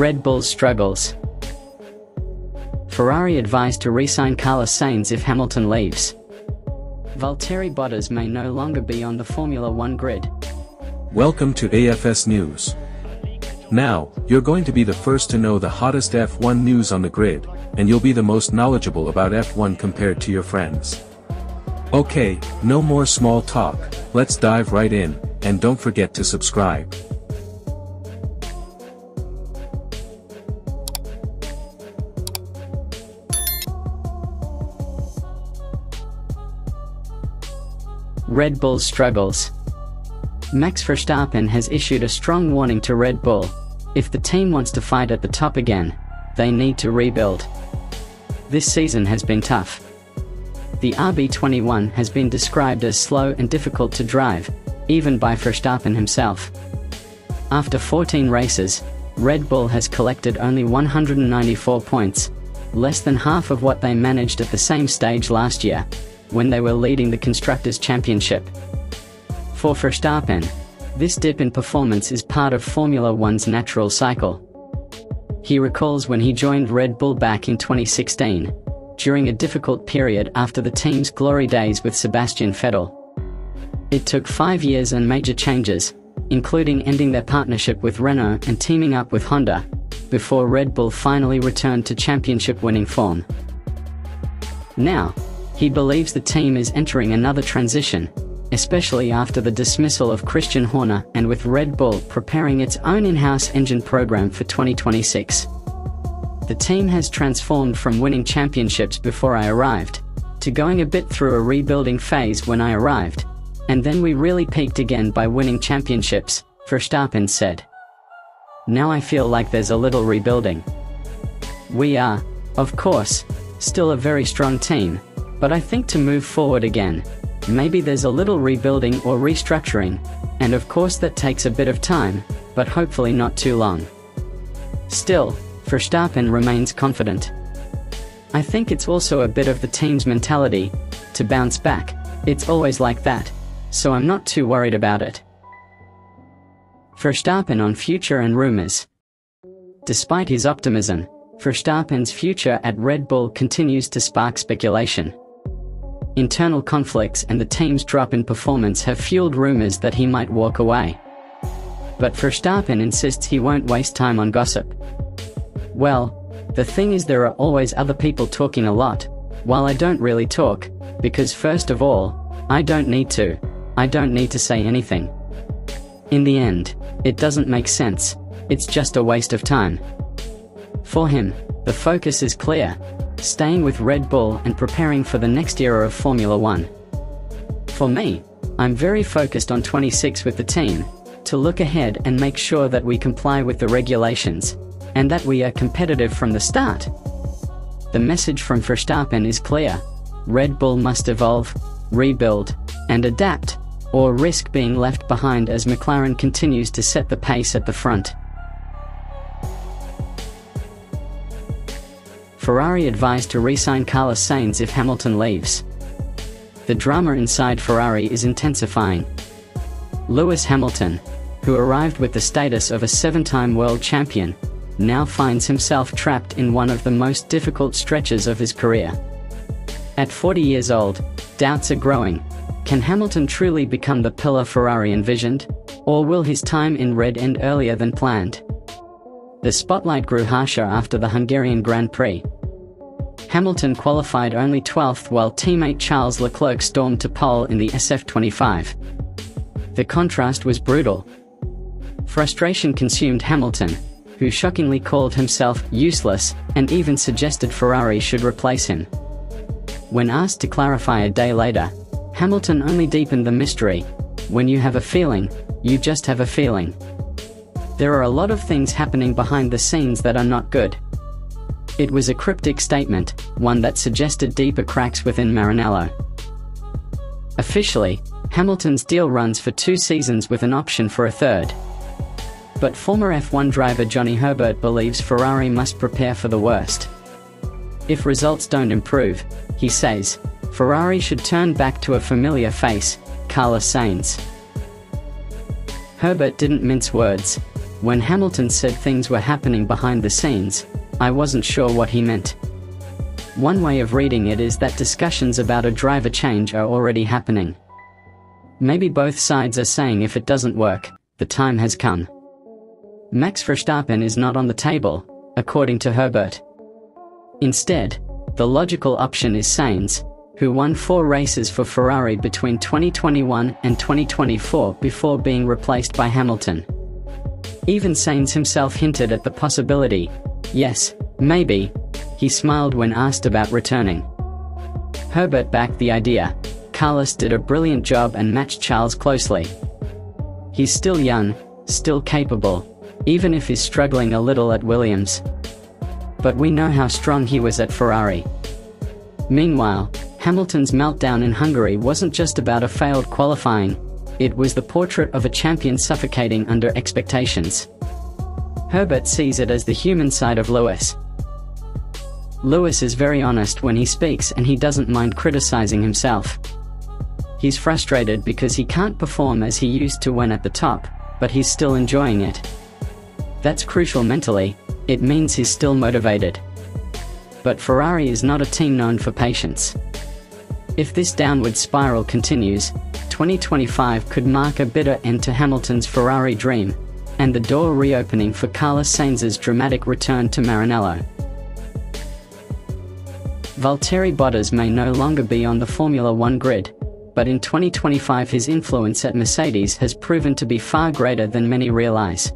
Red Bull's struggles. Ferrari advised to re-sign Carlos Sainz if Hamilton leaves. Valtteri Bottas may no longer be on the Formula One grid. Welcome to AFS News. Now, you're going to be the first to know the hottest F1 news on the grid, and you'll be the most knowledgeable about F1 compared to your friends. Okay, no more small talk, let's dive right in, and don't forget to subscribe. Red Bull's struggles. Max Verstappen has issued a strong warning to Red Bull. If the team wants to fight at the top again, they need to rebuild. This season has been tough. The RB21 has been described as slow and difficult to drive, even by Verstappen himself. After 14 races, Red Bull has collected only 194 points, less than half of what they managed at the same stage last year, when they were leading the Constructors' Championship. For Verstappen, this dip in performance is part of Formula One's natural cycle. He recalls when he joined Red Bull back in 2016, during a difficult period after the team's glory days with Sebastian Vettel. It took 5 years and major changes, including ending their partnership with Renault and teaming up with Honda, before Red Bull finally returned to championship-winning form. Now, he believes the team is entering another transition, especially after the dismissal of Christian Horner and with Red Bull preparing its own in-house engine program for 2026. The team has transformed from winning championships before I arrived, to going a bit through a rebuilding phase when I arrived, and then we really peaked again by winning championships, Verstappen said. Now I feel like there's a little rebuilding. We are, of course, still a very strong team, but I think to move forward again, maybe there's a little rebuilding or restructuring, and of course that takes a bit of time, but hopefully not too long. Still, Verstappen remains confident. I think it's also a bit of the team's mentality, to bounce back. It's always like that, so I'm not too worried about it. Verstappen on future and rumors. Despite his optimism, Verstappen's future at Red Bull continues to spark speculation. Internal conflicts and the team's drop in performance have fueled rumors that he might walk away. But Verstappen insists he won't waste time on gossip. Well, the thing is there are always other people talking a lot, while I don't really talk, because first of all, I don't need to say anything. In the end, it doesn't make sense, it's just a waste of time. For him, the focus is clear: staying with Red Bull and preparing for the next era of Formula One. For me, I'm very focused on 26 with the team, to look ahead and make sure that we comply with the regulations, and that we are competitive from the start. The message from Verstappen is clear: Red Bull must evolve, rebuild, and adapt, or risk being left behind as McLaren continues to set the pace at the front. Ferrari advised to re-sign Carlos Sainz if Hamilton leaves. The drama inside Ferrari is intensifying. Lewis Hamilton, who arrived with the status of a 7-time world champion, now finds himself trapped in one of the most difficult stretches of his career. At 40 years old, doubts are growing. Can Hamilton truly become the pillar Ferrari envisioned, or will his time in Red end earlier than planned? The spotlight grew harsher after the Hungarian Grand Prix. Hamilton qualified only 12th while teammate Charles Leclerc stormed to pole in the SF25. The contrast was brutal. Frustration consumed Hamilton, who shockingly called himself useless and even suggested Ferrari should replace him. When asked to clarify a day later, Hamilton only deepened the mystery: when you have a feeling, you just have a feeling. There are a lot of things happening behind the scenes that are not good. It was a cryptic statement, one that suggested deeper cracks within Maranello. Officially, Hamilton's deal runs for 2 seasons with an option for a third. But former F1 driver Johnny Herbert believes Ferrari must prepare for the worst. If results don't improve, he says, Ferrari should turn back to a familiar face, Carlos Sainz. Herbert didn't mince words. When Hamilton said things were happening behind the scenes, I wasn't sure what he meant. One way of reading it is that discussions about a driver change are already happening. Maybe both sides are saying if it doesn't work, the time has come. Max Verstappen is not on the table, according to Herbert. Instead, the logical option is Sainz, who won 4 races for Ferrari between 2021 and 2024 before being replaced by Hamilton. Even Sainz himself hinted at the possibility. Yes, maybe. He smiled when asked about returning. Herbert backed the idea. Carlos did a brilliant job and matched Charles closely. He's still young, still capable, even if he's struggling a little at Williams. But we know how strong he was at Ferrari. Meanwhile, Hamilton's meltdown in Hungary wasn't just about a failed qualifying, it was the portrait of a champion suffocating under expectations. Herbert sees it as the human side of Lewis. Lewis is very honest when he speaks and he doesn't mind criticizing himself. He's frustrated because he can't perform as he used to when at the top, but he's still enjoying it. That's crucial mentally, it means he's still motivated. But Ferrari is not a team known for patience. If this downward spiral continues, 2025 could mark a bitter end to Hamilton's Ferrari dream, and the door reopening for Carlos Sainz's dramatic return to Maranello. Valtteri Bottas may no longer be on the Formula One grid, but in 2025 his influence at Mercedes has proven to be far greater than many realize.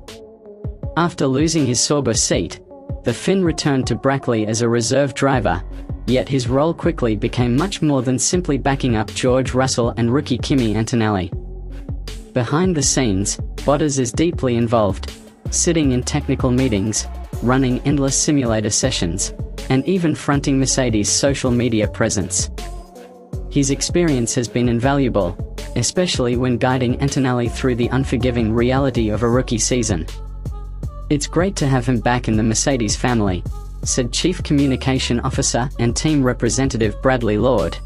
After losing his Sauber seat, the Finn returned to Brackley as a reserve driver, yet his role quickly became much more than simply backing up George Russell and rookie Kimi Antonelli. Behind the scenes, Bottas is deeply involved, sitting in technical meetings, running endless simulator sessions, and even fronting Mercedes' social media presence. His experience has been invaluable, especially when guiding Antonelli through the unforgiving reality of a rookie season. "It's great to have him back in the Mercedes family," said Chief Communication Officer and Team Representative Bradley Lord.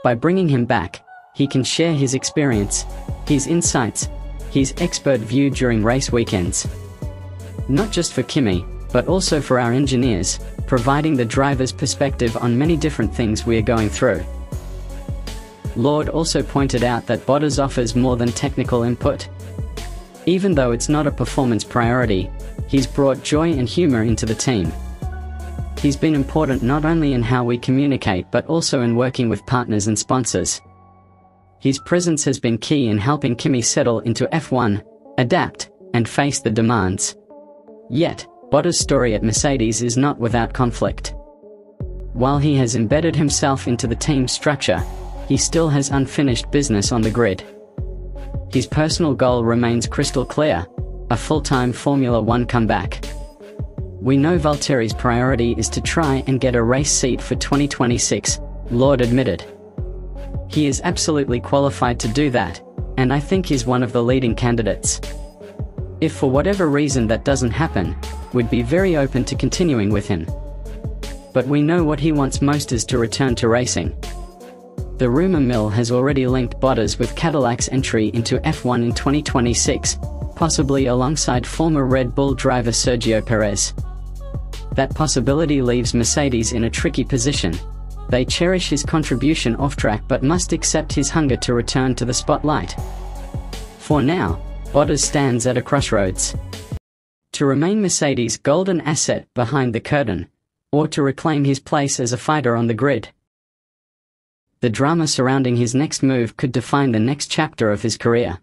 "By bringing him back, he can share his experience, his insights, his expert view during race weekends. Not just for Kimi, but also for our engineers, providing the driver's perspective on many different things we are going through." Lord also pointed out that Bottas offers more than technical input. Even though it's not a performance priority, he's brought joy and humor into the team. He's been important not only in how we communicate but also in working with partners and sponsors. His presence has been key in helping Kimi settle into F1, adapt, and face the demands. Yet, Bottas' story at Mercedes is not without conflict. While he has embedded himself into the team structure, he still has unfinished business on the grid. His personal goal remains crystal clear: a full-time Formula One comeback. "We know Valtteri's priority is to try and get a race seat for 2026, Lord admitted. "He is absolutely qualified to do that, and I think he's one of the leading candidates. If for whatever reason that doesn't happen, we'd be very open to continuing with him. But we know what he wants most is to return to racing." The rumor mill has already linked Bottas with Cadillac's entry into F1 in 2026, possibly alongside former Red Bull driver Sergio Perez. That possibility leaves Mercedes in a tricky position. They cherish his contribution off-track but must accept his hunger to return to the spotlight. For now, Bottas stands at a crossroads. To remain Mercedes' golden asset behind the curtain, or to reclaim his place as a fighter on the grid. The drama surrounding his next move could define the next chapter of his career.